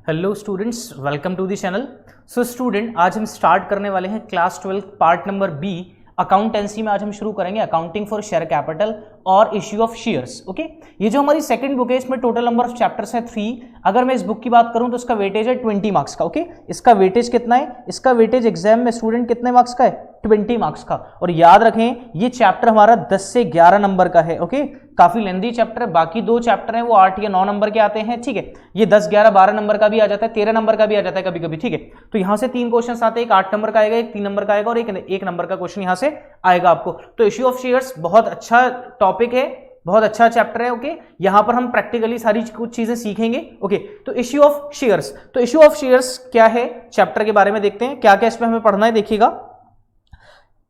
Hello students, welcome to the channel. So student, आज हम start करने वाले हैं class 12 part number B accountancy में। आज हम शुरू करेंगे अकाउंटिंग फॉर शेयर कैपिटल और इश्यू ऑफ शेयर्स। ओके, ये जो हमारी सेकंड बुक है इसमें टोटल नंबर ऑफ चैप्टर्स है 3। अगर मैं इस बुक की बात करूं तो इसका वेटेज है 20 मार्क्स का। ओके, इसका वेटेज कितना है? इसका वेटेज एग्जाम में स्टूडेंट कितने मार्क्स का है? 20 मार्क्स का। और याद रखें ये चैप्टर हमारा 10 से 11 नंबर का है। ओके, काफी लेंदी चैप्टर है। बाकी दो चैप्टर हैं वो 8 या 9 नंबर के आते हैं। ठीक है, ये 10, 11, 12 नंबर का भी आ जाता है, 13 नंबर का भी आ जाता है कभी कभी। ठीक है, तो यहां से 3 क्वेश्चन आते हैं, एक 8 नंबर का आएगा, एक 3 नंबर का आएगा और एक नंबर का क्वेश्चन यहां से आएगा आपको। तो इश्यू ऑफ शेयर्स बहुत अच्छा टॉपिक है, बहुत अच्छा चैप्टर है। ओके, यहां पर हम प्रैक्टिकली सारी कुछ चीजें सीखेंगे। ओके, तो इश्यू ऑफ शेयर्स, तो इश्यू ऑफ शेयर्स क्या है चैप्टर के बारे में देखते हैं, क्या क्या इसमें हमें पढ़ना है। देखिएगा,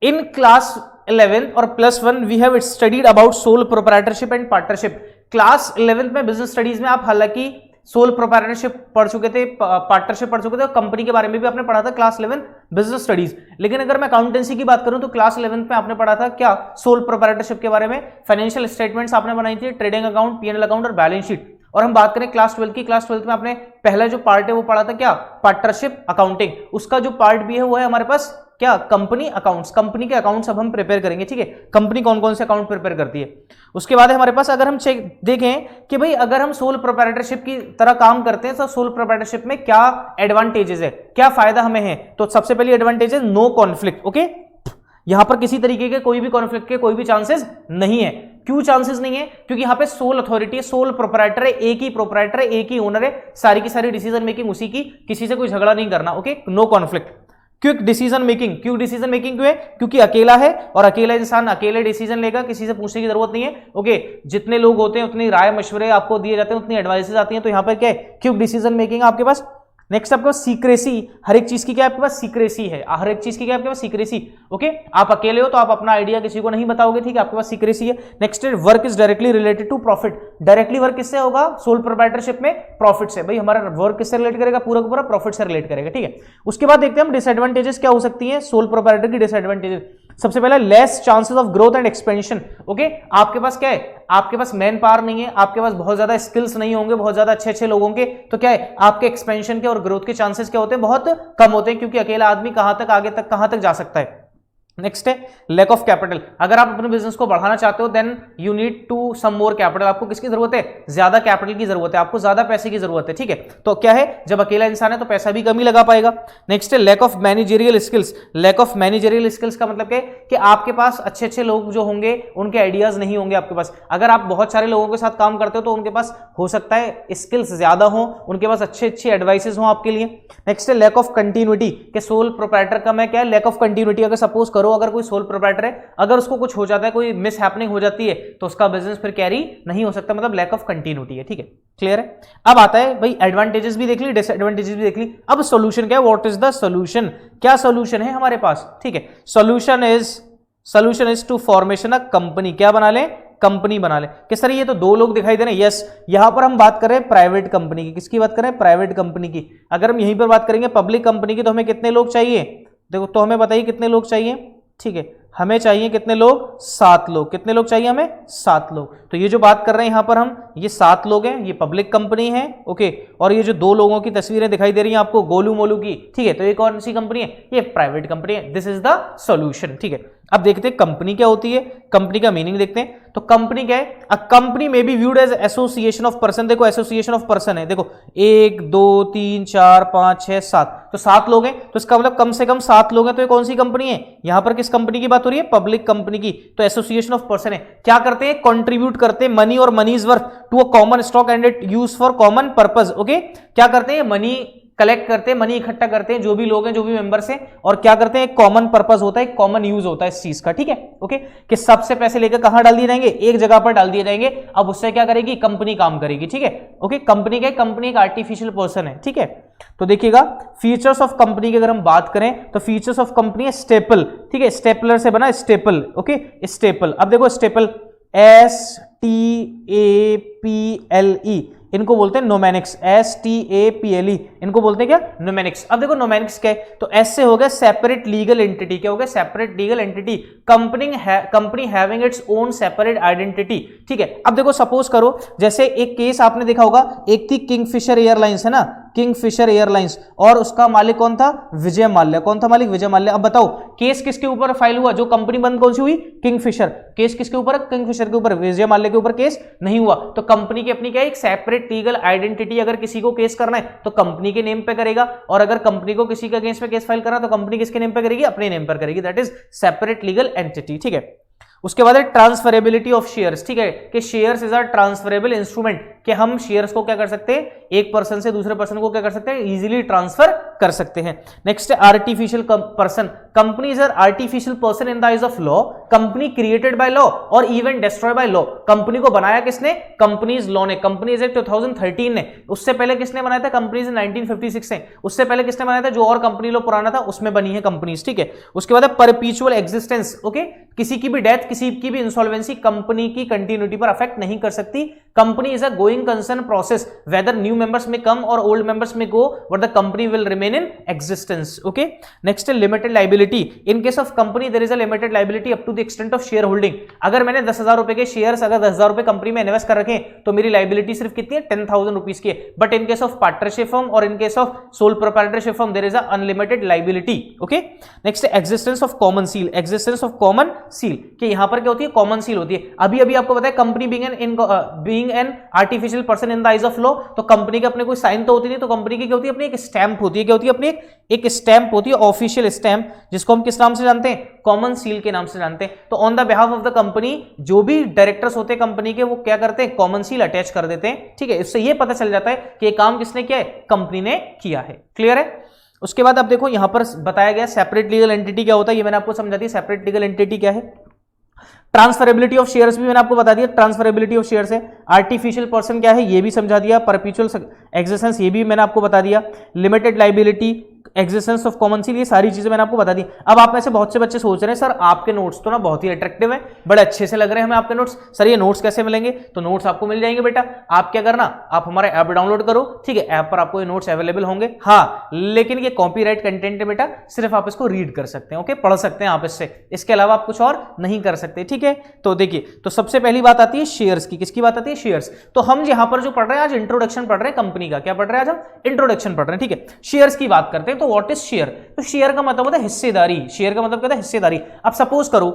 इन क्लास 11 और +1 we have studied about sole proprietorship and partnership. Class 11 में बिजनेस स्टडीज में आप हालांकि सोल प्रोप्राइटरशिप पढ़ चुके थे, पार्टनरशिप पढ़ चुके थे और कंपनी के बारे में भी आपने पढ़ा था क्लास 11 बिजनेस स्टडीज। लेकिन अगर मैं अकाउंटेंसी की बात करूं तो क्लास 11 में आपने पढ़ा था क्या? सोल प्रोप्राइटरशिप के बारे में। फाइनेंशियल स्टेटमेंट्स आपने बनाई थी, ट्रेडिंग अकाउंट, P&L अकाउंट और बैलेंस शीट। और हम बात करें क्लास 12 की, क्लास 12 में आपने पहला जो पार्ट है वो पढ़ा था क्या? Partnership accounting. उसका जो पार्ट भी है वो है हमारे पास क्या? Company accounts. कंपनी के अकाउंट्स अब हम प्रिपेयर करेंगे। ठीक है, कंपनी कौन कौन से अकाउंट प्रिपेयर करती है। उसके बाद है हमारे पास, अगर हम देखें कि भाई अगर हम सोल प्रोप्राइटरशिप की तरह काम करते हैं तो सोल प्रोप्राइटरशिप में क्या एडवांटेजेस है, क्या फायदा हमें है। तो सबसे पहली एडवांटेज है नो कॉन्फ्लिक्ट। ओके, यहां पर किसी तरीके के कोई भी कॉन्फ्लिक्ट के कोई भी चांसेस नहीं है। क्यों चांसेस नहीं है? क्योंकि यहां पे सोल अथॉरिटी है, सोल प्रोप्राइटर है, एक ही प्रोप्राइटर है, एक ही ओनर है, सारी की सारी डिसीजन मेकिंग उसी की, किसी से कोई झगड़ा नहीं करना। Okay, no conflict. Quick decision making, क्यों डिसीजन मेकिंग क्यों है? क्योंकि अकेला है और अकेला इंसान अकेले डिसीजन लेगा, किसी से पूछने की जरूरत नहीं है। ओके, जितने लोग होते हैं उतनी राय मशवरे आपको दिए जाते हैं, उतनी एडवाइसेस आती हैं। तो यहां पर क्या है? क्विक डिसीजन मेकिंग आपके पास। नेक्स्ट आपके पास सीक्रेसी, हर एक चीज की क्या आपके पास? सीक्रेसी है। हर एक चीज की क्या आपके पास? सीक्रेसी। ओके, आप अकेले हो तो आप अपना आइडिया किसी को नहीं बताओगे। ठीक है, आपके पास सीक्रेसी है। नेक्स्ट है work is directly related to profit. Directly work किससे होगा? सोल प्रोप्राइटरशिप में प्रॉफिट से। भाई हमारा वर्क किससे रिलेट करेगा? पूरा का पूरा प्रॉफिट से रिलेट करेगा। ठीक है, उसके बाद देखते हैं हम डिसएडवांटेजेस क्या हो सकती है सोल प्रोप्राइटर की। डिसएडवांटेजेस सबसे पहला less chances of growth and expansion. Okay, आपके पास क्या है? आपके पास मैन पावर नहीं है, आपके पास बहुत ज्यादा स्किल्स नहीं होंगे बहुत ज्यादा अच्छे अच्छे लोगों के, तो क्या है? आपके एक्सपेंशन के और ग्रोथ के चांसेस क्या होते हैं? बहुत कम होते हैं, क्योंकि अकेला आदमी कहां तक आगे तक कहां तक जा सकता है। नेक्स्ट है लैक ऑफ कैपिटल। अगर आप अपने बिजनेस को बढ़ाना चाहते हो then you need to some more capital. आपको किसकी जरूरत है? ज्यादा कैपिटल की जरूरत है, आपको ज्यादा पैसे की जरूरत है। ठीक है, तो क्या है? जब अकेला इंसान है तो पैसा भी कम ही लगा पाएगा। नेक्स्ट है lack of managerial skills. Lack of managerial skills का मतलब क्या है? कि आपके पास अच्छे अच्छे लोग जो होंगे उनके आइडियाज नहीं होंगे आपके पास। अगर आप बहुत सारे लोगों के साथ काम करते हो तो उनके पास हो सकता है स्किल्स ज्यादा हो, उनके पास अच्छे अच्छे एडवाइसेस हो आपके लिए। नेक्स्ट है लैक ऑफ कंटिन्यूटी, कि सोल प्रोप्राइटर का मैं क्या है? Lack of continuity. अगर सपोज करो अगर कोई सोल प्रोप्राइटर है, अगर उसको कुछ हो जाता है, कोई मिस हैपनिंग हो जाती है तो उसका बिजनेस फिर कैरी नहीं हो सकता, मतलब लैक ऑफ कंटिन्यूटी है। ठीक है, क्लियर है। अब आता है भाई एडवांटेजेस भी देख ली, डिसएडवांटेजेस भी देख ली। अब सॉल्यूशन क्या है? What is the solution? क्या सॉल्यूशन है हमारे पास? ठीक है, solution is to formation a company. क्या बना ले? कंपनी बना ले। किस तरह? ये तो दो लोग दिखाई दे रहे हैं। यस, यहां पर हम बात कर रहे हैं प्राइवेट कंपनी की। किसकी बात कर रहे हैं? प्राइवेट कंपनी की। अगर हम यहीं पर बात करेंगे पब्लिक कंपनी की तो हमें कितने लोग चाहिए? देखो, तो हमें बताइए कितने लोग चाहिए। ठीक है, हमें चाहिए कितने लोग? 7 लोग। कितने लोग चाहिए हमें? 7 लोग। तो ये जो बात कर रहे हैं यहां पर हम, ये 7 लोग हैं, ये पब्लिक कंपनी है। ओके, और ये जो 2 लोगों की तस्वीरें दिखाई दे रही हैं आपको गोलू मोलू की, ठीक है, तो ये कौन सी कंपनी है? ये प्राइवेट कंपनी है। This is the solution. ठीक है, अब देखते हैं कंपनी क्या होती है, कंपनी का मीनिंग देखते हैं। तो कंपनी क्या है? A company may be viewed as association of person. देखो एसोसिएशन ऑफ पर्सन है, देखो 1 2 3 4 5 6 7, तो 7 लोग हैं, तो इसका मतलब कम से कम 7 लोग हैं। तो ये कौन सी कंपनी है? यहां पर किस कंपनी की बात हो रही है? पब्लिक कंपनी की। तो एसोसिएशन ऑफ पर्सन है, क्या करते हैं? कंट्रीब्यूट करते हैं मनी और money is worth to a common stock and it use for common purpose. Okay, क्या करते हैं? मनी कलेक्ट करते हैं, मनी इकट्ठा करते हैं, जो भी लोग हैं, जो भी मेंबर्स हैं, और क्या करते हैं? एक कॉमन पर्पस होता है, एक कॉमन यूज होता है इस चीज का। ठीक है, ओके, कि सबसे पैसे लेकर कहां डाल दिए जाएंगे? एक जगह पर डाल दिए जाएंगे। अब उससे क्या करेगी? कंपनी काम करेगी। ठीक है, ओके, कंपनी एक आर्टिफिशियल पर्सन है। ठीक है, तो देखिएगा फीचर्स ऑफ कंपनी की अगर हम बात करें तो फीचर्स ऑफ कंपनी है स्टेपल। ठीक है, स्टेपलर से बना स्टेपल। Okay, staple. अब देखो स्टेपल STAPLE, इनको बोलते हैं नोमेनिक्स। STAPLE, इनको बोलते हैं क्या? नोमेनिक्स। अब देखो नोमेनिक्स क्या है? तो एस से हो गया सेपरेट लीगल एंटिटी। क्या हो गया? Separate legal entity. Company having its own separate identity. ठीक है, अब देखो सपोज करो जैसे एक केस आपने देखा होगा, एक थी किंगफिशर एयरलाइंस है ना, किंगफिशर एयरलाइंस, और उसका मालिक कौन था? विजय माल्या। कौन था मालिक? विजय माल्या। अब बताओ केस किसके ऊपर फाइल हुआ? जो कंपनी बंद कौन सी हुई? किंगफिशर। केस किसके ऊपर? किंगफिशर के ऊपर। विजय माल्या के ऊपर केस नहीं हुआ। तो कंपनी की अपनी क्या है? एक सेपरेट लीगल आइडेंटिटी। अगर किसी को केस करना है तो कंपनी के नेम पे करेगा, और अगर कंपनी को किसी के अगेंस्ट में केस फाइल करना है तो कंपनी किसके नेम पे करेगी? अपने नेम पर करेगी। That is separate legal entity. ठीक है। उसके बाद है ट्रांसफरेबिलिटी ऑफ शेयर्स। ठीक है, कि shares is a transferable instrument, कि हम शेयर्स को क्या कर सकते हैं? एक पर्सन से दूसरे पर्सन को क्या कर सकते हैं? इजीली ट्रांसफर कर सकते हैं। नेक्स्ट है artificial person. Company is are artificial person in the eyes of law. Company created by law और even destroy by law. Company को बनाया किसने? कंपनीज लॉ ने। कंपनीज एक्ट 2013 ने। उससे पहले किसने बनाया था? कंपनीज 1956 ने। उससे पहले किसने बनाया था? जो और कंपनी लॉ पुराना था उसमें बनी है कंपनीज। ठीक है। उसके बाद है परपेचुअल एग्जिस्टेंस। ओके, किसी की भी डेथ, किसी की भी इंसॉल्वेंसी कंपनी की कंटिन्यूटी पर अफेक्ट नहीं कर सकती। Company is a going concern process, whether new members में कम और ओल्ड मेंबर्स में go, but the company will remain in existence. Okay. Next है limited liability. In case of company there is a limited liability up to the extent of share holding. अगर मैंने 10,000 रुपए के shares, अगर 10,000 रुपए company में invest कर रखे तो मेरी लाइबिलिटी सिर्फ कितनी है? 10,000 रुपीज की है। But in case of partnership firm और in case of sole proprietorship firm there is a unlimited liability. Okay. Next है existence of common seal. Existence of common seal, कि यहां पर क्या होती है? कॉमन सील होती है। अभी अभी आपको पता है company being an artificial person in the eyes of law, तो कंपनी के अपने कोई साइन तो होती नहीं, तो कंपनी की क्या होती है? अपनी एक स्टैंप होती है। क्या होती है? अपनी एक स्टैंप होती है, ऑफिशियल स्टैंप, जिसको हम किस नाम से जानते हैं? कॉमन सील के नाम से जानते हैं। तो on the behalf of the company जो भी डायरेक्टर्स होते हैं कंपनी के, वो क्या करते हैं? कॉमन सील अटैच कर देते हैं। ठीक है, इससे ये पता चल जाता है कि ये काम किसने किया है? कंपनी ने किया है। क्लियर है? उसके बाद अब देखो यहां पर बताया गया सेपरेट लीगल एंटिटी क्या होता है, ये मैंने आपको समझा दी। सेपरेट लीगल एंटिटी क्या है? ट्रांसफरेबिलिटी ऑफ शेयर्स भी मैंने आपको बता दिया। ट्रांसफरेबिलिटी ऑफ शेयर्स है। आर्टिफिशियल पर्सन क्या है? ये भी समझा दिया। परपेचुअल एग्जिस्टेंस ये भी मैंने आपको बता दिया। Limited liability, existence of common seal, ये सारी चीजें मैंने आपको बता दी। अब आप में से बहुत से बच्चे सोच रहे हैं सर आपके नोट्स तो ना बहुत ही अट्रैक्टिव है, बड़े अच्छे से लग रहे हैं हमें आपके नोट्स, सर ये नोट्स कैसे मिलेंगे? तो नोट्स आपको मिल जाएंगे बेटा। आप क्या करना, आप हमारा ऐप डाउनलोड करो। ठीक है, ऐप पर आपको ये नोट्स अवेलेबल होंगे। हाँ, लेकिन ये कॉपीराइट कंटेंट है बेटा, सिर्फ आप इसको रीड कर सकते हैं। ओके, पढ़ सकते हैं आप इससे, इसके अलावा आप कुछ और नहीं कर सकते। ठीक है, तो देखिए, तो सबसे पहली बात आती है शेयर्स की। किसकी बात आती है? शेयर्स। तो हम यहां पर जो पढ़ रहे हैं आज इंट्रोडक्शन पढ़ रहे हैं कंपनी का। क्या पढ़ रहे हैं आज हम? इंट्रोडक्शन पढ़ रहे हैं। ठीक है, शेयर्स की बात करते हैं। तो व्हाट इज शेयर? तो शेयर का मतलब होता है हिस्सेदारी। शेयर का मतलब क्या होता है? हिस्सेदारी। अब सपोज करो,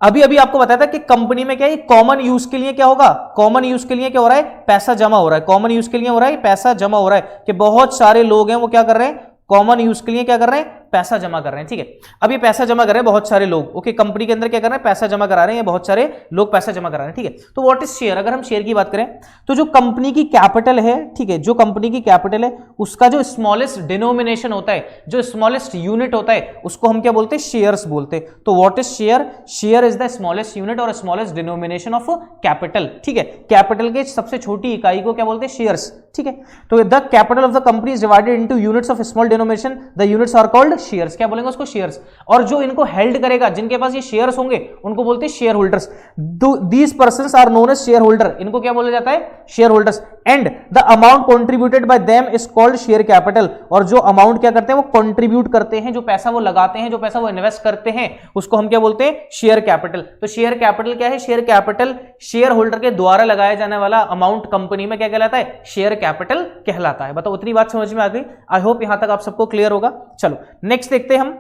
अभी अभी आपको बताया था कि कंपनी में क्या है? कॉमन यूज के लिए क्या होगा? कॉमन यूज के लिए क्या हो रहा है? पैसा जमा हो रहा है। कॉमन यूज के लिए हो रहा है, पैसा जमा हो रहा है, कि बहुत सारे लोग हैं वो क्या कर रहे हैं? कॉमन यूज के लिए क्या कर रहे हैं? पैसा जमा कर रहे हैं। ठीक है, अब ये पैसा जमा कर रहे हैं बहुत सारे लोग। ओके, कंपनी के अंदर क्या कर रहे हैं? पैसा जमा करा रहे हैं, बहुत सारे लोग पैसा जमा करा रहे हैं। ठीक है, तो व्हाट इज शेयर? अगर हम शेयर की बात करें तो जो कंपनी की कैपिटल है, ठीक है, जो कंपनी की कैपिटल है उसका जो स्मॉलेस्ट डिनोमिनेशन होता है, जो स्मॉलेस्ट यूनिट होता है, उसको हम क्या बोलते हैं? शेयर्स बोलते हैं। तो what is share? Share is the smallest unit और स्मॉलेस्ट डिनोमिनेशन ऑफ कैपिटल। ठीक है, कैपिटल के सबसे छोटी इकाई को क्या बोलते हैं? शेयर्स। ठीक है, तो the capital of the company is divided into units of small denomination, the units are called shares. क्या बोलेंगे उसको? शेयर्स। और जो इनको हेल्ड करेगा, जिनके पास ये शेयर्स होंगे, उनको बोलते हैं share holders. These persons are known as share holder. इनको क्या बोला जाता है? Share holders. And the amount contributed by them is called share capital. और जो अमाउंट क्या करते हैं? वो कॉन्ट्रीब्यूट करते हैं, जो पैसा वो लगाते हैं, जो पैसा वो इन्वेस्ट करते हैं, उसको हम क्या बोलते हैं? Share capital. तो शेयर कैपिटल क्या है? शेयर कैपिटल शेयर होल्डर के द्वारा लगाया जाने वाला अमाउंट कंपनी में क्या कहलाता है? शेयर कैपिटल कहलाता है। बताओ, उतनी बात समझ में आ गई? आई होप यहां तक आप सबको क्लियर होगा। चलो नेक्स्ट देखते हैं हम।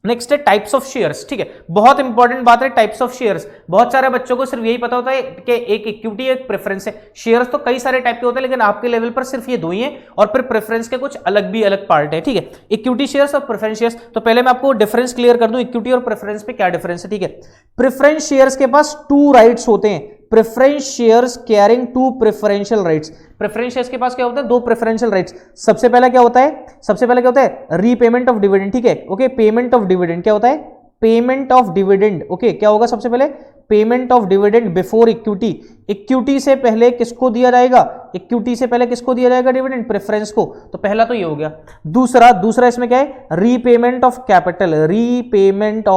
नेक्स्ट है टाइप्स ऑफ शेयर्स। ठीक है, बहुत इंपॉर्टेंट बात है टाइप्स ऑफ शेयर्स। बहुत सारे बच्चों को सिर्फ यही पता होता है कि एक इक्विटी, एक प्रेफरेंस है। शेयर्स तो कई सारे टाइप के होते हैं, लेकिन आपके लेवल पर सिर्फ ये दो ही हैं, और फिर प्रेफरेंस के कुछ अलग भी अलग पार्ट है। ठीक है, इक्विटी शेयर्स और प्रेफरेंस शेयर्स। तो पहले मैं आपको डिफरेंस क्लियर कर दूं, इक्विटी और प्रेफरेंस पे क्या डिफरेंस है। ठीक है, प्रेफरेंस शेयर्स के पास 2 राइट्स होते हैं। Preference shares carrying 2 preferential rights. Preference shares के पास क्या होता है? 2 प्रेफरेंशियल राइट्स। सबसे पहला क्या होता है? सबसे पहला क्या होता है? Repayment of dividend. ठीक है, ओके, पेमेंट ऑफ डिविडेंड। क्या होता है? Payment of dividend. ओके, क्या होगा सबसे पहले? Payment of dividend before equity. Equity से पहले किसको दिया जाएगा? इक्विटी से पहले किसको दिया जाएगा डिविडेंड? प्रेफरेंस को। तो पहला तो ये हो गया। दूसरा इसमें क्या है? Repayment of capital. Repayment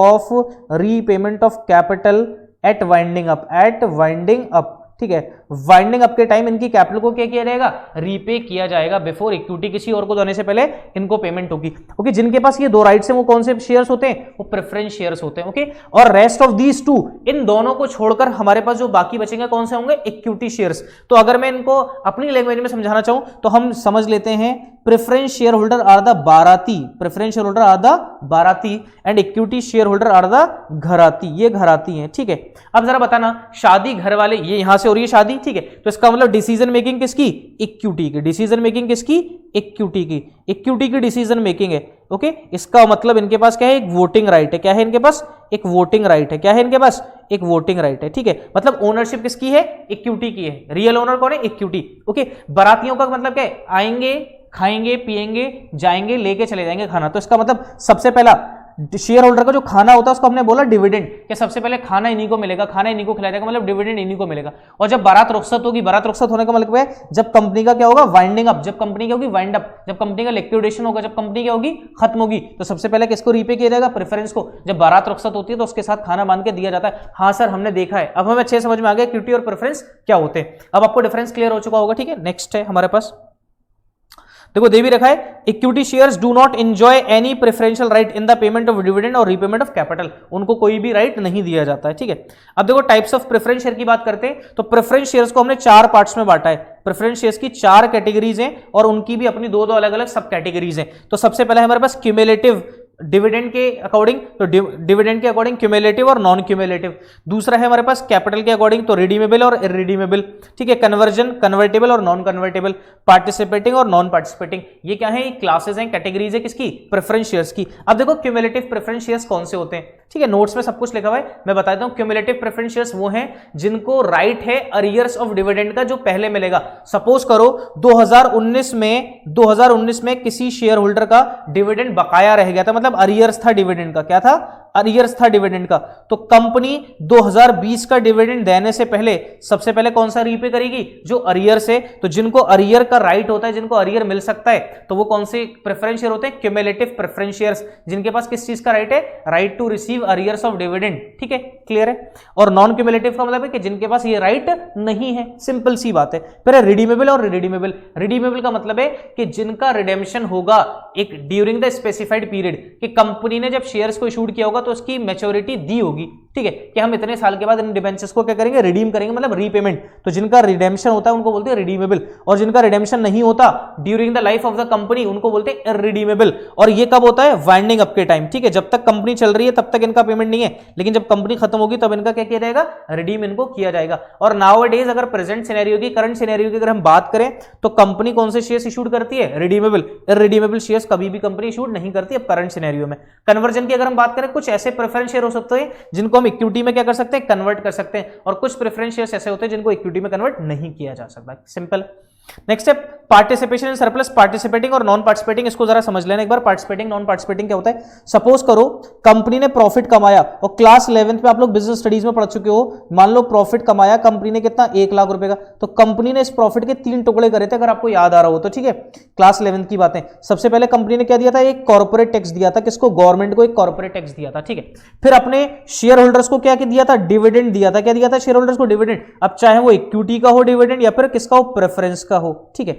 of capital eight winding up. ठीक है, वाइंडिंग अप के टाइम इनकी कैपिटल को क्या किया जाएगा? रीपे किया जाएगा बिफोर इक्विटी, किसी और को देने से पहले इनको पेमेंट होगी। ओके, जिनके पास ये 2 राइट्स हैं वो कौन से शेयर्स होते हैं? वो प्रेफरेंस शेयर्स होते हैं। ओके, और रेस्ट ऑफ दीज 2, इन दोनों को छोड़कर हमारे पास जो बाकी बचेंगे कौन से होंगे? Equity shares. तो अगर मैं इनको अपनी लैंग्वेज में समझाना चाहूं तो हम समझ लेते हैं preference share holder are the barati, preference share holder are the barati and equity share holder are the gharati, ये घराती हैं, ठीक है। अब जरा बताना, शादी घर वाले, ये यहां से हो रही है शादी, ठीक है, तो इसका मतलब डिसीजन मेकिंग किसकी, इक्विटी की, डिसीजन मेकिंग किसकी, इक्विटी की, इक्विटी की डिसीजन मेकिंग है, ओके। इसका मतलब इनके पास क्या है, एक वोटिंग राइट है, क्या है इनके पास, एक वोटिंग राइट है, क्या है इनके पास, एक वोटिंग राइट है, ठीक है। मतलब ओनरशिप किसकी है, इक्विटी की है, रियल ओनर कौन है, इक्विटी, ओके। बारातियों का मतलब क्या है, आएंगे, खाएंगे, पिएंगे, जाएंगे, लेके चले जाएंगे खाना, तो इसका मतलब सबसे पहला शेयर होल्डर का जो खाना होता है उसको हमने बोला डिविडेंड, कि सबसे पहले खाना इन्हीं को मिलेगा, खाना इन्हीं को खिलाया जाएगा, मतलब डिविडेंड इन्हीं को मिलेगा। और जब बारात रुखसत होगी, बारात रुखसत होने का मतलब है जब कंपनी का क्या होगा, वाइंडिंग अप, जब कंपनी क्या होगी, वाइंड अप, जब कंपनी का लिक्विडेशन होगा, जब कंपनी क्या होगी, खत्म होगी, तो सबसे पहले किसको रीपे किया जाएगा, प्रेफरेंस को। जब बारात रुखसत होती है तो उसके साथ खाना बांध के दिया जाता है। हाँ सर हमने देखा है, अब हमें अच्छे समझ में आ गया इक्विटी और प्रेफरेंस क्या होते हैं, अब आपको डिफरेंस क्लियर हो चुका होगा, ठीक है। नेक्स्ट है हमारे पास, देखो दे भी रखा है, equity shares do not enjoy any preferential right in the payment of dividend और रीपेमेंट ऑफ कैपिटल, उनको कोई भी राइट नहीं दिया जाता है, ठीक है। अब देखो टाइप्स ऑफ प्रेफरेंस शेयर की बात करते हैं, तो प्रेफरेंस शेयर्स को हमने 4 पार्ट्स में बांटा है, प्रेफरेंस शेयर्स की 4 कैटेगरीज हैं और उनकी भी अपनी दो अलग अलग सब कैटेगरीज हैं। तो सबसे पहले हमारे पास क्यूमुलेटिव डिविडेंड के अकॉर्डिंग, तो डिविडेंड के अकॉर्डिंग क्यूमुलेटिव और नॉन क्यूमुलेटिव। दूसरा है हमारे पास कैपिटल के अकॉर्डिंग, तो रिडीमेबल और इररिडीमेबल, ठीक है। कन्वर्जन, कन्वर्टेबल और नॉन कन्वर्टेबल, पार्टिसिपेटिंग और नॉन पार्टिसिपेटिंग, ये क्या है, क्लासेस हैं, कैटेगरीज है किसकी, प्रेफरेंस शेयर्स की। अब देखो क्यूमुलेटिव प्रेफरेंस शेयर्स कौन से होते हैं, ठीक है, नोट्स में सब कुछ लिखा हुआ है, मैं बता देता हूं। क्यूमुलेटिव प्रेफरेंस शेयर्स वो हैं जिनको राइट है अरियर्स ऑफ डिविडेंड का, जो पहले मिलेगा। सपोज करो 2019 में किसी शेयर होल्डर का डिविडेंड बकाया रह गया था, मतलब अरियर्स था डिविडेंड का, क्या था, अरियर्स था डिविडेंड का, तो कंपनी 2020 का डिविडेंड देने से पहले सबसे पहले कौन सा रीपे करेगी, जो अरियर्स है। तो जिनको अरियर का राइट होता है, जिनको अरियर मिल सकता है, तो वो कौन से प्रेफरेंस शेयर होते हैं, क्यूमुलेटिव प्रेफरेंस शेयर्स, जिनके पास किस चीज का राइट है, right to receive arrears of dividend, ठीक है, क्लियर है। और नॉन क्यूमुलेटिव का मतलब है कि जिनके पास ये राइट नहीं है, सिंपल सी बात है। फिर रिडीमेबल और रिडीमेबल, रिडीमेबल का मतलब है कि जिनका रिडेम्पशन होगा एक ड्यूरिंग द स्पेसिफाइड पीरियड, कि कंपनी ने जब शेयर्स को इशूड किया होगा तो उसकी मैच्योरिटी दी होगी, ठीक है, कि हम इतने साल के बाद इन डिबेंचर्स को क्या करेंगे, रिडीम करेंगे, मतलब रीपेमेंट। तो जिनका रिडेम्पशन होता है उनको बोलते हैं रिडीमेबल, और जिनका रिडेम्पशन नहीं होता during the life of the company उनको बोलते हैं इररिडीमेबल। और ये कब होता है, वाइंडिंग अप के टाइम, ठीक है, जब तक कंपनी चल रही है तब तक इनका पेमेंट नहीं है, लेकिन जब कंपनी खत्म होगी तब इनका क्या किया जाएगा, रिडीम इनको किया जाएगा। और नाउअडेज अगर प्रेजेंट सिनेरियो की, करंट सिनेरियो की अगर हम बात करें, तो कंपनी कौन से शेयर्स इशूड करती है, रिडीमेबल। इररिडीमेबल शेयर्स कभी भी कंपनी इशूड नहीं करती अब करंट सिनेरियो में। कन्वर्जन की अगर हम बात करें, कुछ ऐसे प्रेफरेंस शेयर हो सकते हैं जिनको हम इक्विटी में क्या कर सकते हैं, कन्वर्ट कर सकते हैं, और कुछ प्रेफरेंस शेयर्स ऐसे होते हैं जिनको इक्विटी में कन्वर्ट नहीं किया जा सकता, सिंपल। नेक्स्ट है पार्टिसिपेशन इन सरप्लस, पार्टिसिपेटिंग और नॉन पार्टिसिपेटिंग, इसको जरा समझ लेना एक बार। पार्टिसिपेटिंग नॉन पार्टिसिपेटिंग क्या होता है, सपोज करो कंपनी ने प्रॉफिट कमाया, और क्लास 11th में आप लोग बिजनेस स्टडीज में पढ़ चुके हो, मान लो प्रॉफिट कमाया कंपनी ने कितना, 1 लाख रुपए का, तो कंपनी ने इस प्रॉफिट के 3 टुकड़े करे थे, अगर आपको याद आ रहा हो तो, ठीक है, क्लास 11th की बातें। सबसे पहले कंपनी ने क्या दिया था, एक कॉर्पोरेट टैक्स दिया था, किसको, गवर्नमेंट को एक कॉर्पोरेट टैक्स दिया था, ठीक है। फिर अपने शेयर होल्डर्स को क्या दिया था, डिविडेंड दिया था, क्या दिया था शेयर होल्डर्स को, डिविडेंड। अब चाहे वो इक्विटी का हो डिविडेंड या फिर किसका हो, प्रेफरेंस का हो, ठीक है।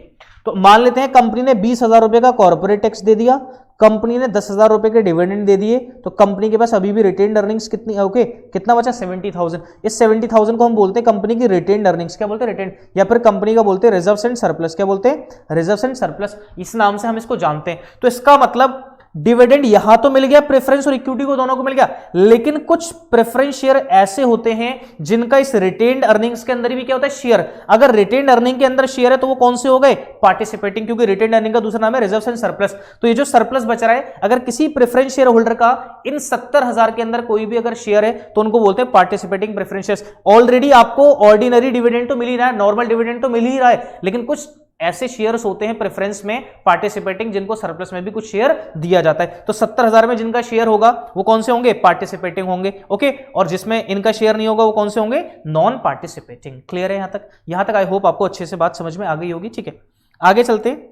तो मान लेते हैं कंपनी ने 20,000 रुपए का कॉर्पोरेट टैक्स दे दिया, कंपनी ने 10,000 रुपए के डिविडेंड दे दिए, तो कंपनी के पास अभी भी रिटेन्ड अर्निंग्स कितनी, ओके, कितना बचा, 70,000। इस 70,000 को हम बोलते हैं कंपनी की रिटेन्ड अर्निंग्स, क्या बोलते हैं, रिटेन्ड, या फिर कंपनी का बोलते हैं रिजर्व्स एंड सरप्लस, क्या बोलते हैं, रिजर्व्स एंड सरप्लस, इस नाम से हम इसको जानते हैं। तो इसका मतलब डिविडेंड यहां तो मिल गया, प्रेफरेंस और इक्विटी को दोनों को मिल गया, लेकिन कुछ प्रेफरेंस शेयर ऐसे होते हैं जिनका इस रिटेन्ड अर्निंग्स के अंदर भी क्या होता है, शेयर। अगर रिटेन्ड अर्निंग के अंदर शेयर है तो वो कौन से हो गए, पार्टिसिपेटिंग, क्योंकि रिटेन्ड अर्निंग का दूसरा नाम है रिजर्व्स एंड सरप्लस। तो ये जो सरप्लस बच रहा है, अगर किसी प्रेफरेंस शेयर होल्डर का इन 70,000 के अंदर कोई भी अगर शेयर है तो उनको बोलते हैं पार्टिसिपेटिंग प्रेफरेंस शेयर्स। ऑलरेडी आपको ऑर्डिनरी डिविडेंड तो मिल ही रहा है, नॉर्मल डिविडेंड तो मिल ही रहा है, लेकिन कुछ ऐसे शेयर्स होते हैं प्रेफरेंस में पार्टिसिपेटिंग, जिनको सरप्लस में भी कुछ शेयर दिया जाता है। तो 70,000 में जिनका शेयर होगा वो कौन से होंगे, पार्टिसिपेटिंग होंगे, ओके। और जिसमें इनका शेयर नहीं होगा वो कौन से होंगे, नॉन पार्टिसिपेटिंग। क्लियर है यहां तक आई होप आपको अच्छे से बात समझ में आ गई होगी, ठीक है। आगे चलते हैं,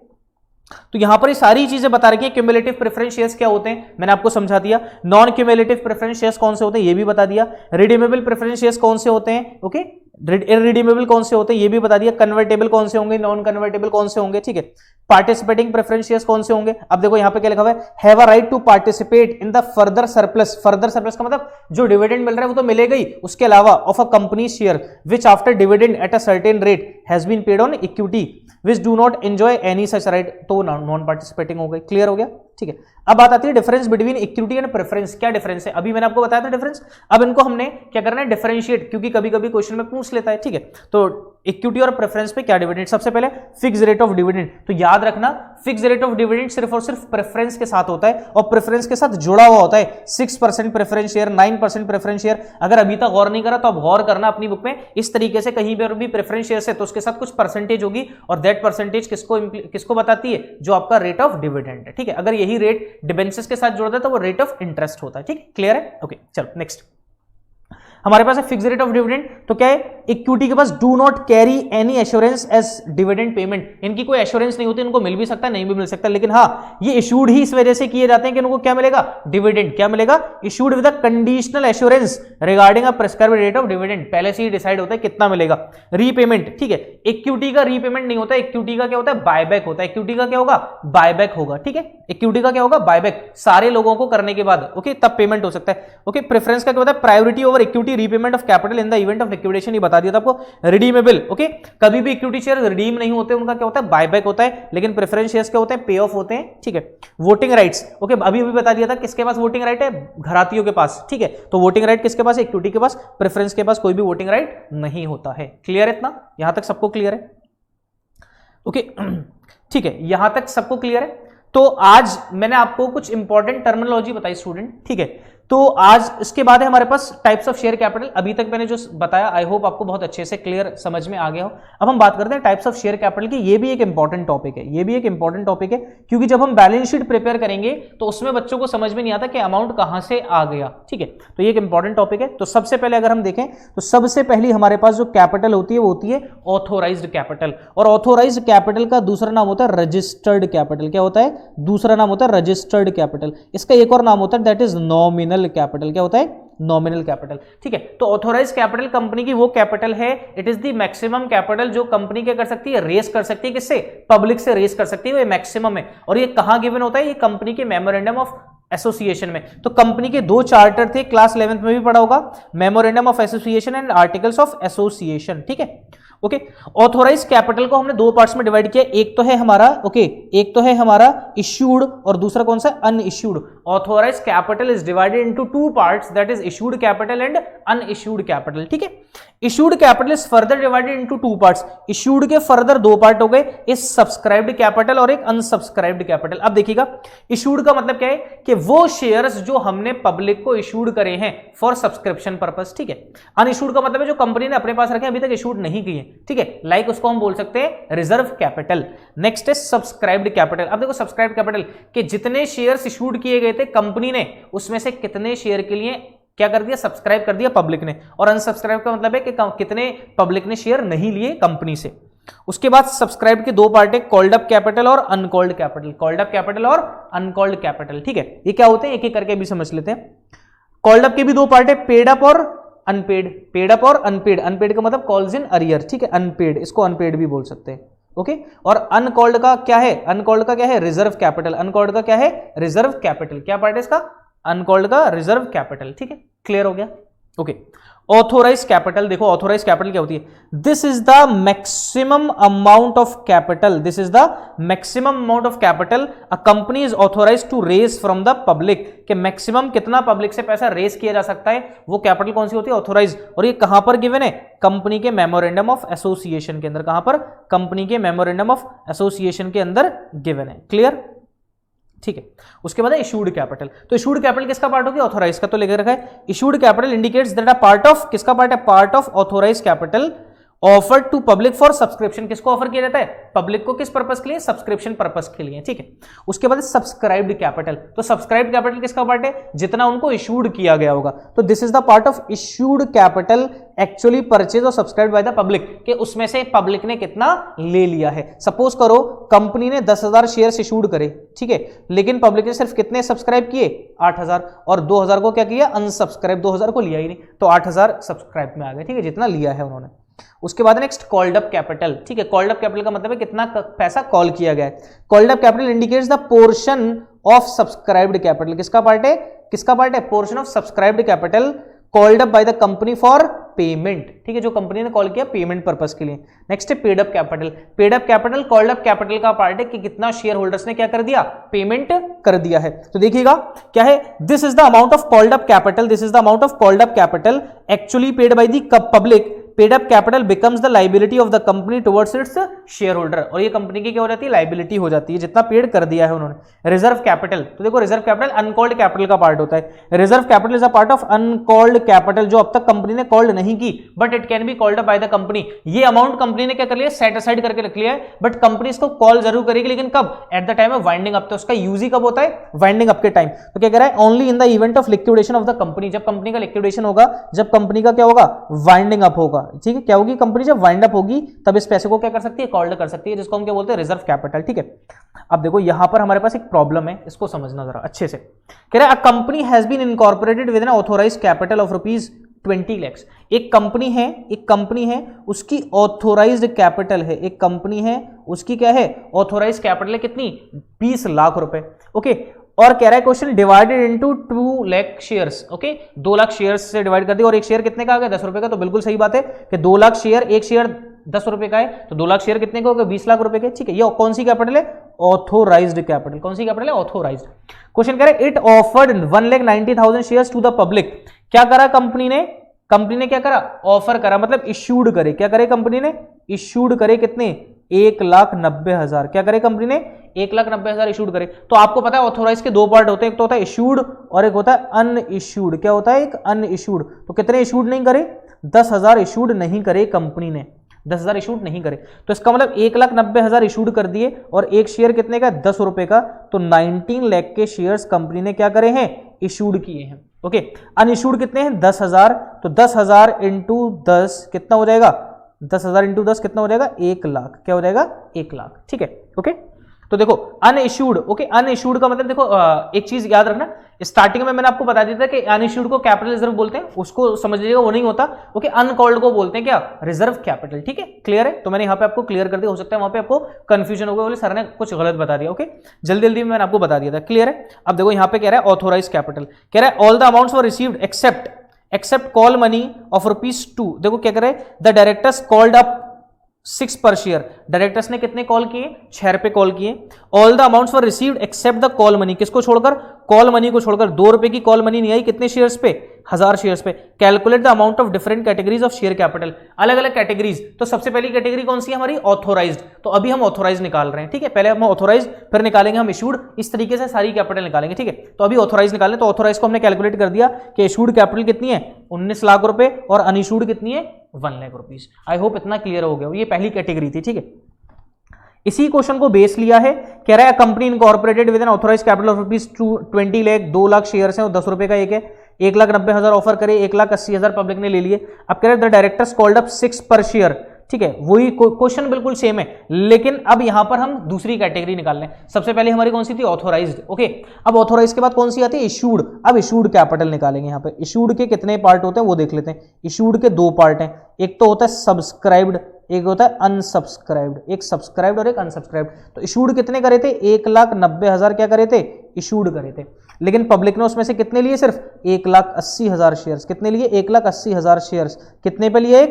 तो यहां पर ये सारी चीजें बता रखी है। क्यूमुलेटिव प्रेफरेंस शेयर्स क्या होते हैं मैंने आपको समझा दिया, नॉन क्यूमुलेटिव प्रेफरेंस शेयर्स कौन से होते हैं ये भी बता दिया, रिडीमेबल प्रेफरेंस शेयर्स कौन से होते हैं, ओके, इररिडीमेबल कौन से होते हैं ये भी बता दिया, कन्वर्टेबल कौन से होंगे, नॉन कन्वर्टेबल कौन से होंगे, ठीक है। पार्टिसिपेटिंग प्रेफरेंस शेयर्स कौन से होंगे? अब देखो यहां पे क्या लिखा हुआ है, have a right to participate in the further surplus. Further surplus का मतलब जो डिविडेंड मिल रहा है वो तो मिलेगा ही, उसके अलावा of a company share which after dividend at a certain rate has been paid on equity which do not enjoy any such right, तो नॉन पार्टिसिपेटिंग हो गई। क्लियर हो गया? ठीक है। अब बात आती है difference between equity and preference. क्या डिफरेंस है? अभी मैंने आपको बताया था डिफरेंस। अब इनको हमने क्या करना है, डिफरेंशिएट, क्योंकि कभी कभी क्वेश्चन में पूछ लेता है। ठीक है, तो इक्विटी और प्रेफरेंस पे क्या डिविडेंड? सबसे पहले फिक्स रेट ऑफ डिविडेंड। तो याद रखना फिक्स रेट ऑफ डिविडेंड सिर्फ और सिर्फ प्रेफरेंस के साथ होता है और प्रेफरेंस के साथ जुड़ा हुआ होता है 6% प्रेफरेंस शेयर, 9% प्रेफरेंस शेयर। अगर अभी तक गौर नहीं करा तो अब गौर करना अपनी बुक में। इस तरीके से कहीं पर भी प्रेफरेंस शेयर है तो उसके साथ कुछ परसेंटेज होगी और दैट परसेंटेज किसको बताती है? जो आपका रेट ऑफ डिविडेंड है। ठीक है, अगर यही रेट डिबेंचर्स के साथ जोड़ता है तो वो रेट ऑफ इंटरेस्ट होता है। ठीक है, क्लियर है? ओके, चलो नेक्स्ट हमारे पास है फिक्स रेट ऑफ डिविडेंड। तो क्या है? इक्विटी के पास do not carry any assurance as dividend payment. इनकी कोई एश्योरेंस नहीं होती, इनको मिल भी सकता है नहीं भी मिल सकता, लेकिन हाँ ये इशूड ही इस वजह से किए जाते हैं कि इनको क्या मिलेगा? डिविडेंड। क्या मिलेगा? Issued with a conditional assurance regarding a prescribed rate of dividend. पहले से ही डिसाइड होता है कितना मिलेगा। रीपेमेंट, ठीक है, इक्विटी का रीपेमेंट नहीं होता, इक्विटी का क्या होता है? बायबैक होता है। इक्विटी का क्या होगा? बायबैक होगा। ठीक है, इक्विटी का क्या होगा? बायबैक, सारे लोगों को करने के बाद ओके तब पेमेंट हो सकता है। ओके, प्रेफरेंस का क्या होता है? Priority over equity, repayment of capital in the event of liquidation, ये बता दिया था आपको। रिडीमेबल, ओके, कभी भी इक्विटी शेयर रिडीम नहीं होते, उनका क्या होता है? बायबैक होता है। लेकिन प्रेफरेंस शेयर्स क्या होते हैं? पे ऑफ होते हैं। ठीक है, वोटिंग राइट्स, ओके, अभी बता दिया था किसके पास वोटिंग राइट है? घरातियों के पास। ठीक है, तो वोटिंग राइट किसके पास है? इक्विटी के पास। प्रेफरेंस के पास कोई भी वोटिंग राइट नहीं होता है। क्लियर है? इतना यहां तक सबको क्लियर है? ओके, ठीक है, यहां तक सबको क्लियर है। तो आज मैंने आपको कुछ इंपॉर्टेंट टर्मिनोलॉजी बताई स्टूडेंट। ठीक है, तो आज इसके बाद है हमारे पास टाइप्स ऑफ शेयर कैपिटल। अभी तक मैंने जो बताया आई होप आपको बहुत अच्छे से क्लियर समझ में आ गया हो। अब हम बात करते हैं टाइप्स ऑफ शेयर कैपिटल की। ये भी एक इंपॉर्टेंट टॉपिक है, ये भी एक इंपॉर्टेंट टॉपिक है, क्योंकि जब हम बैलेंस शीट प्रिपेयर करेंगे तो उसमें बच्चों को समझ में नहीं आता कि अमाउंट कहां से आ गया। ठीक है, तो ये एक इंपॉर्टेंट टॉपिक है। तो सबसे पहले अगर हम देखें तो सबसे पहली हमारे पास जो कैपिटल होती है वो होती है ऑथोराइज्ड कैपिटल। और ऑथोराइज्ड कैपिटल का दूसरा नाम होता है रजिस्टर्ड कैपिटल। क्या होता है? दूसरा नाम होता है रजिस्टर्ड कैपिटल। इसका एक और नाम होता है दैट इज नॉमिनल कैपिटल। क्या होता है? Nominal capital. ठीक है, तो ऑथोराइज्ड कैपिटल कंपनी की वो कैपिटल है, it is the maximum capital जो कंपनी क्या कर सकती है? रेस कर सकती है। किससे? पब्लिक से रेस कर सकती है, वो मैक्सिमम है। और ये कहां गिवन होता है? ये कंपनी के मेमोरेंडम ऑफ एसोसिएशन में। तो कंपनी के दो चार्टर थे, क्लास 11th में भी पढ़ा होगा, memorandum of association and articles of association. ठीक है, ओके, ऑथोराइज्ड कैपिटल को हमने दो पार्ट्स में डिवाइड किया। एक तो है हमारा एक तो है हमारा इश्यूड और दूसरा कौन सा? Unissued. Authorised capital is divided into two parts, that is issued capital and unissued capital. ठीक है, issued capital is further divided into two parts. Issued के फर्दर दो पार्ट हो गए, एक सब्सक्राइब्ड कैपिटल और एक अनसब्सक्राइब्ड कैपिटल। अब देखिएगा, इश्यूड का मतलब क्या है कि वो शेयर्स जो हमने पब्लिक को इश्यूड करे हैं फॉर सब्सक्रिप्शन पर्पस। ठीक है, अनइश्यूड का मतलब है जो कंपनी ने अपने पास रखे अभी तक इश्यूड नहीं किए। ठीक है, लाइक उसको हम बोल सकते हैं रिजर्व कैपिटल। नेक्स्ट है सब्सक्राइब्ड कैपिटल। अब देखो सब्सक्राइब्ड कैपिटल के जितने शेयर्स इशूड किए गए थे कंपनी ने, उसमें से कितने शेयर के लिए क्या कर दिया? सब्सक्राइब कर दिया पब्लिक ने। और अनसब्सक्राइब का मतलब है कि कितने पब्लिक ने शेयर नहीं लिए कंपनी से। उसके बाद सब्सक्राइब के दो पार्ट है, कॉल्ड अप कैपिटल और uncalled capital. Called up capital और अनकॉल्ड कैपिटल। ठीक है, ये क्या होते हैं एक एक करके भी समझ लेते हैं। कॉल्ड अप के भी दो पार्ट है, पेड अप और अनपेड। पेड अप और अनपेड। अनपेड का मतलब कॉल्स इन अरियर। ठीक है, अनपेड, इसको अनपेड भी बोल सकते हैं। ओके, और अनकॉल्ड का क्या है? अनकॉल्ड का क्या है? Reserve capital. अनकॉल्ड का क्या है? Reserve capital. क्या पार्ट है इसका? अनकॉल्ड का रिजर्व कैपिटल। ठीक है, क्लियर हो गया? Okay, authorised capital. देखो ऑथोराइज्ड कैपिटल क्या होती है? This is the maximum amount of capital, this is the maximum amount of capital a company is authorised to raise from the public. कि maximum कितना पब्लिक से पैसा रेज किया जा सकता है, वो कैपिटल कौन सी होती है? ऑथोराइज्ड। और ये कहां पर गिवन है? कंपनी के मेमोरेंडम ऑफ एसोसिएशन के अंदर। कहां पर? कंपनी के मेमोरेंडम ऑफ एसोसिएशन के अंदर गिवन है। क्लियर? ठीक है, उसके बाद है इशूड कैपिटल। तो इशूड कैपिटल किसका पार्ट होगी? ऑथोराइज का। तो लेकर रखा है issued capital indicates that a part of, किसका पार्ट है? Part of authorise capital offered to public for subscription. किसको ऑफर किया जाता है? पब्लिक को। किस पर्पस के लिए? सब्सक्रिप्शन पर्पस के लिए। ठीक है, उसके बाद सब्सक्राइब्ड कैपिटल। तो सब्सक्राइब्ड कैपिटल किसका पार्ट है? जितना उनको इशूड किया गया होगा। तो this is the part of issued capital actually purchase और सब्सक्राइब्ड बाय द पब्लिक, कि उसमें से पब्लिक ने कितना ले लिया है। सपोज करो कंपनी ने 10,000 शेयर्स इशूड करे, ठीक है, लेकिन पब्लिक ने सिर्फ कितने सब्सक्राइब किए? 8,000। और 2,000 को क्या किया? अनसब्सक्राइब। 2,000 को लिया ही नहीं, तो 8,000 सब्सक्राइब में आ गए। ठीक है, जितना लिया है उन्होंने। उसके बाद नेक्स्ट कॉल्ड अप कैपिटल, ठीक है, कॉल्ड अप कैपिटल का मतलब है कितना पैसा कॉल किया गया है। Called up capital indicates the portion of subscribed capital, किसका पार्ट है, portion of subscribed capital called up by the company for payment, ठीक है, जो कंपनी ने कॉल किया पेमेंट पर्पस के लिए। नेक्स्ट है paid up capital, paid up capital called up capital का पार्ट है कि कितना शेयर होल्डर्स ने क्या कर दिया, पेमेंट कर दिया है। तो देखिएगा क्या है, this is the amount of called up capital, this is the amount of called up capital actually paid by the public, paid up capital becomes the liability of the company towards its share holder, और ये company की क्या हो जाती है, liability हो जाती है जितना पेड कर दिया है उन्होंने। रिजर्व कैपिटल, तो देखो रिजर्व कैपिटल अनकॉल्ड कैपिटल का पार्ट होता है। Reserve capital is a part of uncalled capital, जो अब तक कंपनी ने कॉल्ड नहीं की but it can be called up by the company. ये अमाउंट कंपनी ने क्या कर लिया, सेट असाइड करके रख लिया है, बट कंपनी इसको कॉल जरूर करेगी, लेकिन कब, eight the time of winding up. तो उसका यूज ही कब होता है, वाइंडिंग अप के टाइम। तो क्या कह रहा है, only in the event of liquidation of the company, जब कंपनी का लिक्विडेशन होगा, जब कंपनी का क्या होगा, वाइंडिंग अप होगा, ठीक है, क्या होगी, कंपनी जब वाइंड अप होगी तब इस पैसे को क्या कर सकती है, कॉल्ड कर सकती है, जिसको हम क्या बोलते हैं, रिजर्व कैपिटल, ठीक है। अब देखो यहां पर हमारे पास एक प्रॉब्लम है, इसको समझना जरा अच्छे से। कह रहा है a company has been incorporated with an authorised capital of ₹20 lakh. एक कंपनी है उसकी ऑथोराइज्ड कैपिटल है, एक कंपनी है उसकी क्या है, ऑथोराइज्ड कैपिटल है कितनी, 20 लाख रुपए, ओके। और कह रहा है question divided into 2 lakh shares, okay, 2 lakh shares से डिवाइड कर दिया, और एक शेयर कितने का आ गया, 10 रुपए का। तो बिल्कुल सही बात है कि 2 लाख शेयर, एक शेयर 10 रुपए का है, तो 2 लाख शेयर कितने का होगा, 20 लाख रुपए के, ठीक है। ये कौन सी कैपिटल है, ऑथोराइज्ड कैपिटल, कौन सी कैपिटल है, ऑथोराइज्ड। क्वेश्चन कह रहा है it offered 1,90,000 shares to the public. क्या करा कंपनी ने क्या करा, ऑफर करा, मतलब इश्यूड करे, क्या करे कंपनी ने, इश्यूड करे कितने, 1,90,000, क्या करे कंपनी ने, 1,90,000 इशूड करे। तो आपको पता है ऑथोराइज के दो पार्ट होते हैं, एक तो होता है इशूड और एक होता है अनइशूड। क्या होता है, एक अनइशूड। तो कितने इशूड नहीं करे, 10,000 इशूड नहीं करे कंपनी ने, 10,000 इशूड नहीं करे। तो इसका मतलब 1,90,000 इशूड कर दिए, और एक शेयर कितने का, 10 रुपए का। तो 19 लाख के शेयर्स कंपनी ने क्या करे हैं, इशूड किए हैं, ओके। अनइशूड कितने हैं, 10,000। तो 10,000 इंटू 10 कितना हो जाएगा, 10,000 इंटू 10 कितना हो जाएगा, 1 लाख। क्या हो जाएगा, 1 लाख, ठीक है, ओके। तो देखो अनइश्यूड, ओके, अनइश्यूड का मतलब देखो एक चीज याद रखना, स्टार्टिंग में मैंने आपको बता दिया था कि अनइश्यूड को कैपिटल रिजर्व बोलते हैं, उसको समझ लीजिएगा, वो नहीं होता, ओके। अनकॉल्ड को बोलते हैं क्या, रिजर्व कैपिटल, ठीक है, क्लियर है। तो मैंने यहाँ पे आपको क्लियर कर दिया, हो सकता है वहां पे आपको कंफ्यूजन हो गया, बोले सर ने कुछ गलत बता दिया, ओके। जल्दी जल्दी मैंने आपको बता दिया था, क्लियर है। अब देखो यहाँ पे कह रहा है ऑथोराइज कैपिटल, कह रहा है all the amounts were received accept call money of ₹2। देखो क्या कह रहे हैं, द डायरेक्टर्स कॉल्ड अप 6 पर शेयर, डायरेक्टर्स ने कितने कॉल किए, 6 रुपए कॉल किए। All the amounts were received accept the call money, किसको छोड़कर, कॉल मनी को छोड़कर। 2 रुपए की कॉल मनी नहीं आई, कितने शेयर्स पे, 1000 शेयर्स पे। Calculate the amount of different categories of share capital, अलग अलग कैटेगरीज। तो सबसे पहली कैटेगरी कौन सी है हमारी, ऑथोराइज्ड। तो अभी हम ऑथोराइज निकाल रहे हैं, ठीक है। पहले हम ऑथोराइज, फिर निकालेंगे हम इशूड, इस तरीके से सारी कैपिटल निकालेंगे, ठीक है। तो अभी ऑथोराइज निकालें, तो ऑथोराइज को हमने कैलकुलेट कर दिया कि इशूड कैपिटल कितनी है, 19 लाख रुपए, और अनइशूड कितनी है, 1 लाख रुपीज। आई होप इतना क्लियर हो गया। ये पहली कैटेगरी थी, ठीक है। इसी क्वेश्चन को बेस लिया है, कह रहा है company incorporated with an authorised capital of ₹20 lakh, 2 lakh shares हैं और 10 रुपए का एक है, 1,90,000 ऑफर करे, 1,80,000 पब्लिक ने ले लिए। अब कह रहे हैं द डायरेक्टर्स कॉल्ड अप 6 पर शेयर, ठीक है। वही क्वेश्चन बिल्कुल सेम है, लेकिन अब यहां पर हम दूसरी कैटेगरी निकाल लें। सबसे पहले हमारी कौन सी थी, ऑथोराइज्ड, ओके। अब ऑथोराइज्ड के बाद कौन सी आती है, इशूड। अब इशूड कैपिटल निकालेंगे। यहाँ पे इशूड के कितने पार्ट होते हैं वो देख लेते हैं। इशूड के 2 पार्ट हैं, एक तो होता है सब्सक्राइब्ड, एक होता है अनसब्सक्राइब्ड, एक सब्सक्राइब्ड और एक अनसब्सक्राइब्ड। तो इशूड कितने करे थे, 1,90,000 क्या करे थे, इशूड करे थे। लेकिन पब्लिक ने उसमें से कितने लिए, सिर्फ 1,80,000 शेयर्स। कितने लिए, 1,80,000 शेयर्स। कितने पे लिए,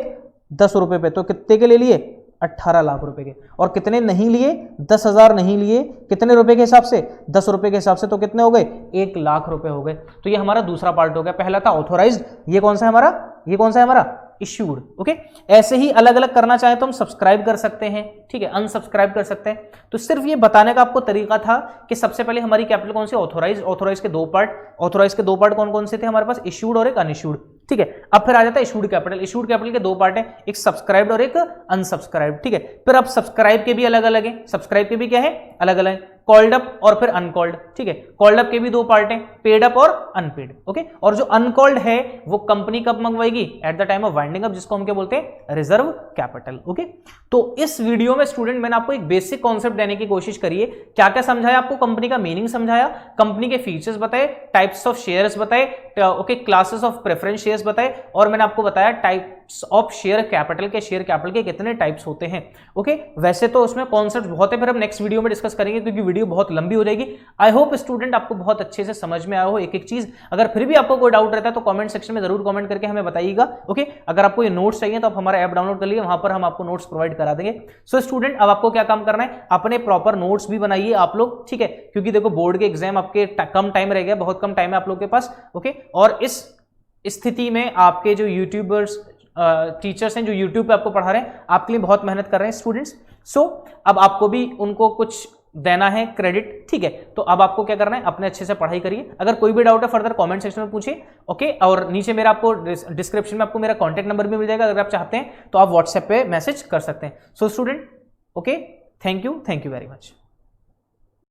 10 रुपए पे। तो कितने के ले लिए, 18 लाख रुपए के। और कितने नहीं लिए, 10,000 नहीं लिए, कितने रुपए के हिसाब से, 10 रुपए के हिसाब से। तो कितने हो गए, 1 लाख रुपए हो गए। तो ये हमारा दूसरा पार्ट हो गया। पहला था ऑथोराइज्ड, ये कौन सा है हमारा, ये कौन सा है हमारा, इश्यूड, ओके। ऐसे ही अलग अलग करना चाहे तो हम सब्सक्राइब कर सकते हैं, ठीक है, अनसब्सक्राइब कर सकते हैं। तो सिर्फ ये बताने का आपको तरीका था कि सबसे पहले हमारी कैपिटल कौन सी, ऑथोराइज। ऑथोराइज के 2 पार्ट, ऑथोराइज के 2 पार्ट कौन कौन से थे हमारे पास, इश्यूड और एक अनइश्यूड, ठीक है। अब फिर आ जाता है इशूड कैपिटल। इशूड कैपिटल के 2 पार्ट है, एक सब्सक्राइब्ड और एक अनसब्सक्राइब्ड, ठीक है। फिर अब सब्सक्राइब के भी अलग अलग है, सब्सक्राइब के भी क्या है, अलग अलग। कॉल्ड अप और फिर अनकॉल्ड, ठीक है। कॉल्ड अप के भी दो पार्ट हैं, पेड अप और अनपेड, ओके। और जो अनकॉल्ड है वो कंपनी कब मंगवाएगी, at the time of winding up, जिसको हम क्या बोलते हैं, रिजर्व कैपिटल, ओके। तो इस वीडियो में स्टूडेंट मैंने आपको एक बेसिक कॉन्सेप्ट देने की कोशिश करी है। क्या क्या समझाया आपको, कंपनी का मीनिंग समझाया, कंपनी के फीचर्स बताए, टाइप्स ऑफ शेयर्स बताए, okay, classes of preference shares बताए, और मैंने आपको बताया टाइप्स ऑफ शेयर कैपिटल के, शेयर कैपिटल के कितने टाइप्स होते हैं, ओके। वैसे तो उसमें कॉन्सेप्ट बहुत है, फिर हम नेक्स्ट वीडियो में डिस्कस करेंगे क्योंकि वीडियो बहुत लंबी हो जाएगी। आई होप स्टूडेंट आपको बहुत अच्छे से समझ में आया हो एक एक चीज। अगर फिर भी आपको कोई डाउट रहता है तो कमेंट सेक्शन में जरूर कमेंट करके हमें बताइएगा, ओके। अगर आपको ये नोट्स चाहिए तो आप हमारा ऐप डाउनलोड कर लीजिए, वहां पर हम आपको नोट्स प्रोवाइड करा देंगे। सो स्टूडेंट अब आपको क्या काम करना है, अपने प्रॉपर नोट्स भी बनाइए आप लोग, ठीक है, क्योंकि देखो बोर्ड के एग्जाम आपके कम टाइम रह गया, बहुत कम टाइम है आप लोग के पास, ओके। और इस स्थिति में आपके जो यूट्यूबर्स टीचर्स हैं जो यूट्यूब पे आपको पढ़ा रहे हैं, आपके लिए बहुत मेहनत कर रहे हैं स्टूडेंट्स। सो अब आपको भी उनको कुछ देना है क्रेडिट, ठीक है। तो अब आपको क्या करना है, अपने अच्छे से पढ़ाई करिए। अगर कोई भी डाउट है फर्दर कमेंट सेक्शन में पूछिए, ओके। और नीचे मेरा आपको डिस्क्रिप्शन में आपको मेरा कॉन्टैक्ट नंबर भी मिल जाएगा, अगर आप चाहते हैं तो आप व्हाट्सएप पे मैसेज कर सकते हैं। So student, okay, thank you very much.